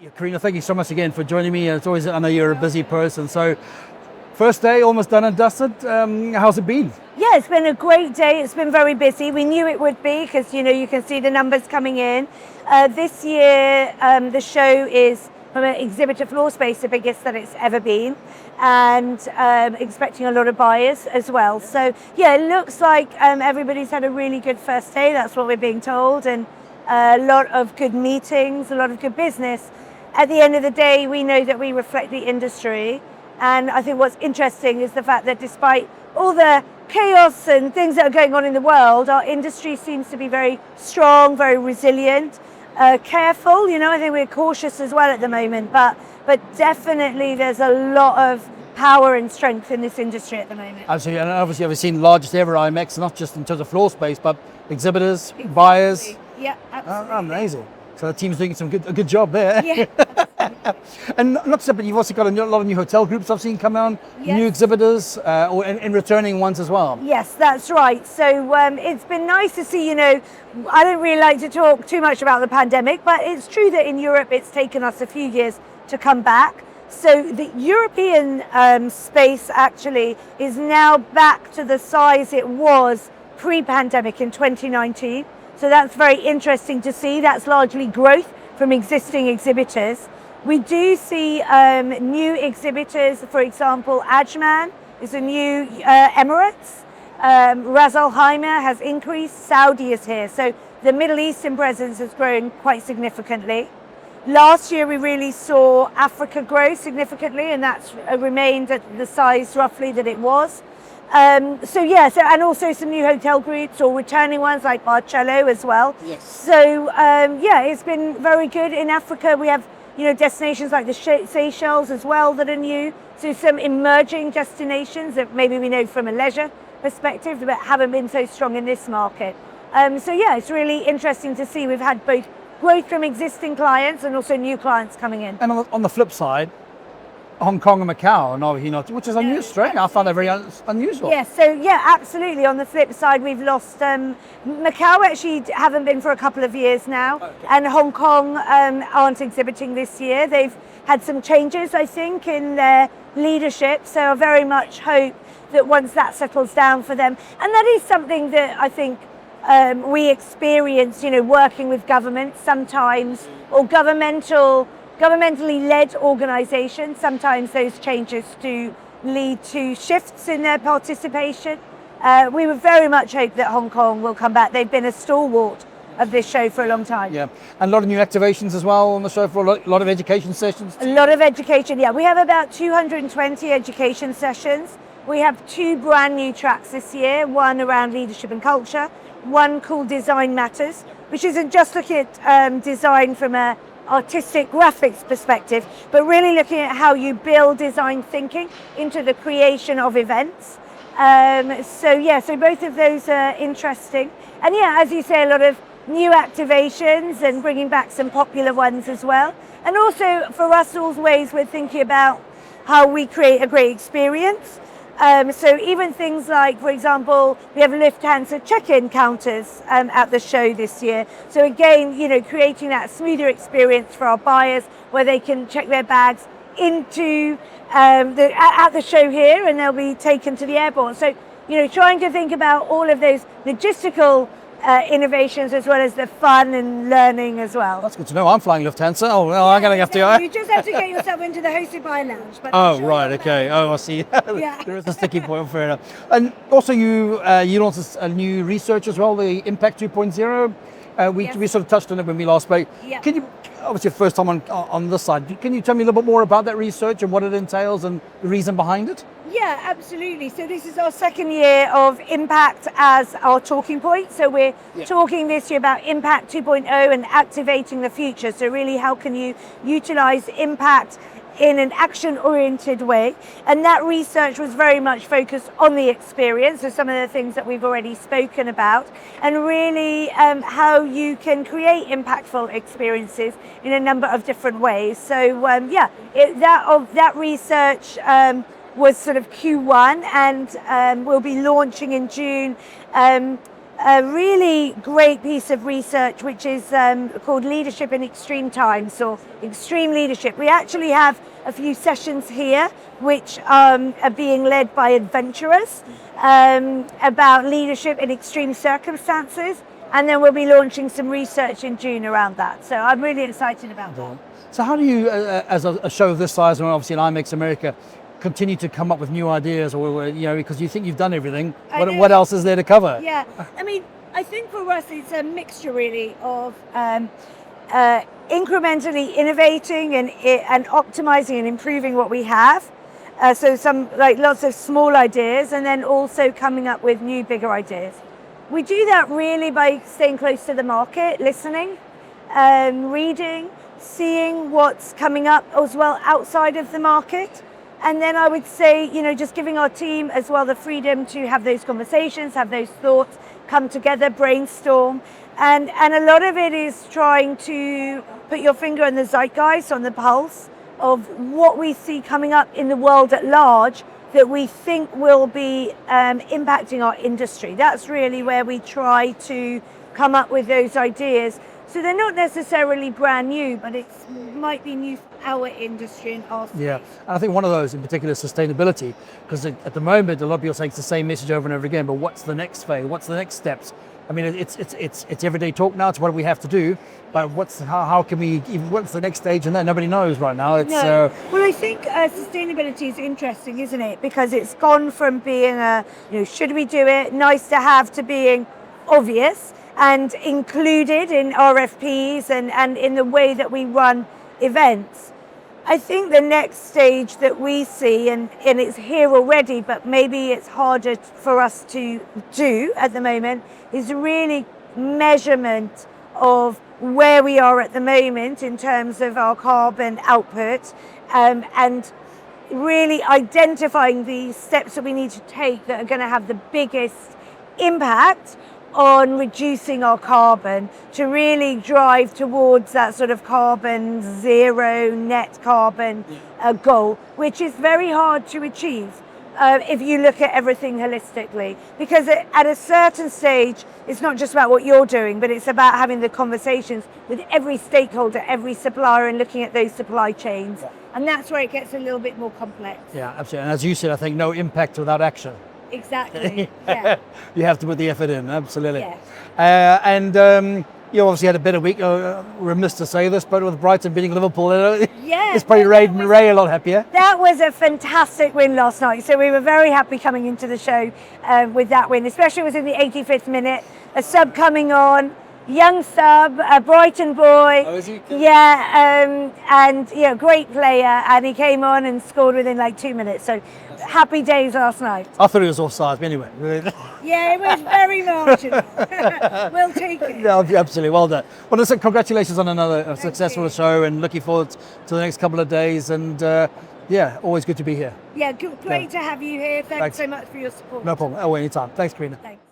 Yeah, Carina, thank you so much again for joining me. It's always, I know you're a busy person. So, first day, almost done and dusted. How's it been? Yeah, it's been a great day. It's been very busy. We knew it would be because, you can see the numbers coming in. This year, the show is, from an exhibitor floor space, the biggest that it's ever been, and expecting a lot of buyers as well. So, yeah, it looks like everybody's had a really good first day. That's what we're being told, and a lot of good meetings, a lot of good business. At the end of the day, we know that we reflect the industry. And I think what's interesting is the fact that despite all the chaos and things that are going on in the world, our industry seems to be very strong, very resilient, careful. I think we're cautious as well at the moment, but definitely there's a lot of power and strength in this industry at the moment. Absolutely, and obviously I've seen largest ever IMEX, not just in terms of floor space, but exhibitors, buyers. Yeah, absolutely. Amazing. So the team's doing a good job there. Yeah. And not so, but you've also got a lot of new hotel groups I've seen come on, Yes. new exhibitors, and returning ones as well. Yes, that's right. So it's been nice to see, I don't really like to talk too much about the pandemic, but it's true that in Europe it's taken us a few years to come back. So the European space actually is now back to the size it was pre-pandemic in 2019. So that's very interesting to see. That's largely growth from existing exhibitors. We do see new exhibitors, for example, Ajman is a new Emirates. Ras Al Khaimah has increased, Saudi is here. So the Middle Eastern presence has grown quite significantly. Last year we really saw Africa grow significantly, and that's remained at the size roughly that it was. And also some new hotel groups or returning ones like Marcello as well. Yes. So it's been very good in Africa. We have destinations like the Seychelles as well that are new. So some emerging destinations that maybe we know from a leisure perspective, but haven't been so strong in this market. It's really interesting to see. We've had both growth from existing clients and also new clients coming in. And on the flip side, Hong Kong and Macau, which is unusual. I found that very unusual. Yes, absolutely. On the flip side, we've lost Macau. Actually, haven't been for a couple of years now, okay. And Hong Kong aren't exhibiting this year. They've had some changes, I think, in their leadership. So I very much hope that once that settles down for them, and that is something that I think we experience, working with governments sometimes, or governmentally led organisations, sometimes those changes do lead to shifts in their participation. We would very much hope that Hong Kong will come back. They've been a stalwart of this show for a long time. Yeah, and a lot of new activations as well on the show for a lot of education sessions. A lot of education, yeah. We have about 220 education sessions. We have 2 brand new tracks this year, one around leadership and culture, one called Design Matters, which isn't just looking at design from a artistic graphics perspective, but really looking at how you build design thinking into the creation of events. So both of those are interesting. And as you say, a lot of new activations and bringing back some popular ones as well. And also for us always, we're thinking about how we create a great experience. So even things like, for example, we have Lufthansa check-in counters at the show this year. So again, creating that smoother experience for our buyers where they can check their bags into at the show here, and they'll be taken to the airport. So, trying to think about all of those logistical innovations as well as the fun and learning as well. That's good to know. I'm flying Lufthansa. Oh, well, I'm going to have to. You just have to get yourself into the hosted by lounge. But oh, right, okay. Oh, I see. Yeah. There is a sticking point, fair enough. And also, you launched a new research as well, the Impact 2.0. We sort of touched on it when we last spoke. Yeah. Can you, obviously, first time on this side, can you tell me a little bit more about that research and what it entails and the reason behind it? Yeah, absolutely. So this is our second year of Impact as our talking point. So we're talking this year about Impact 2.0 and activating the future. So really, how can you utilize impact in an action-oriented way? And that research was very much focused on the experience, so some of the things that we've already spoken about, and really how you can create impactful experiences in a number of different ways. So that research was sort of Q1, and we'll be launching in June a really great piece of research, which is called Leadership in Extreme Times, or Extreme Leadership. We actually have a few sessions here which are being led by adventurers about leadership in extreme circumstances, and then we'll be launching some research in June around that. So I'm really excited about that. So how do you, as a show of this size, and obviously in IMEX America, continue to come up with new ideas, or because you think you've done everything? What else is there to cover? Yeah, I mean, I think for us it's a mixture really of incrementally innovating and optimizing and improving what we have. So some lots of small ideas, and then also coming up with new, bigger ideas. We do that really by staying close to the market, listening, reading, seeing what's coming up as well outside of the market. And then I would say, just giving our team as well the freedom to have those conversations, have those thoughts, come together, brainstorm. And a lot of it is trying to put your finger on the zeitgeist, on the pulse of what we see coming up in the world at large that we think will be impacting our industry. That's really where we try to come up with those ideas. So they're not necessarily brand new, but it might be new for our industry and our space. Yeah, and I think one of those in particular is sustainability, because at the moment a lot of people are saying it's the same message over and over again, but what's the next phase? What's the next steps? I mean, it's everyday talk now. It's what we have to do, but how can we? What's the next stage? And that nobody knows right now. Well, I think sustainability is interesting, isn't it? Because it's gone from being should we do it, nice to have, to being obvious and included in RFPs and in the way that we run events. I think the next stage that we see, and it's here already, but maybe it's harder for us to do at the moment, is really measurement of where we are at the moment in terms of our carbon output, and really identifying the steps that we need to take that are going to have the biggest impact on reducing our carbon, to really drive towards that sort of carbon zero, net carbon goal, which is very hard to achieve if you look at everything holistically. Because at a certain stage, it's not just about what you're doing, but it's about having the conversations with every stakeholder, every supplier, and looking at those supply chains. And that's where it gets a little bit more complex. Yeah, absolutely. And as you said, I think no impact without action. Exactly. Yeah. You have to put the effort in, absolutely. Yeah. You obviously had a better week. Remiss to say this, but with Brighton beating Liverpool, yeah, it's probably Ray a lot happier. That was a fantastic win last night. So we were very happy coming into the show with that win, especially it was in the 85th minute. A sub coming on, young sub, a Brighton boy. Oh, is he? Yeah, and great player, and he came on and scored within 2 minutes. So happy days last night. I thought it was offside, but anyway. Yeah, it was very marginal. We'll take it. No, absolutely, well done. Well, listen, congratulations on another successful show, and looking forward to the next couple of days. And always good to be here. Yeah, great to have you here. Thanks so much for your support. No problem. Oh, anytime. Thanks, Carina. Thanks.